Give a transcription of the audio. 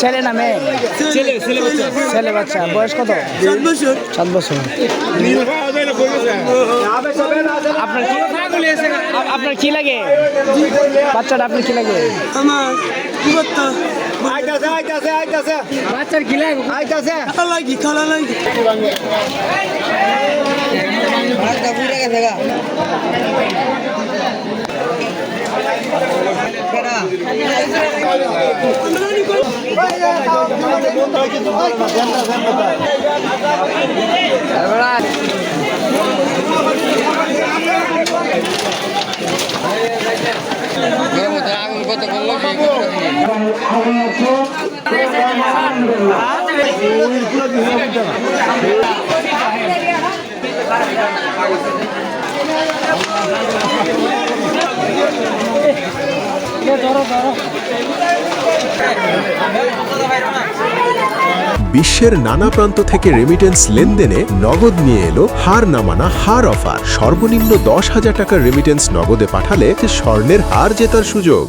ছেলে না মেয়ে? ছেলে বাচ্চা। বয়স কত? 7 বছর। 7 বছর। আপনার কি লাগে বাচ্চাটা? আপনার কি লাগে? আমার কি করতে বাচ্চার কি লাগে? খালা লাগি বিশ্বের নানা প্রান্ত থেকে রেমিটেন্স লেনদেনে নগদ নিয়ে এলো হার না মানা হার অফার। সর্বনিম্ন 10,000 টাকার রেমিটেন্স নগদে পাঠালে স্বর্ণের হার জেতার সুযোগ।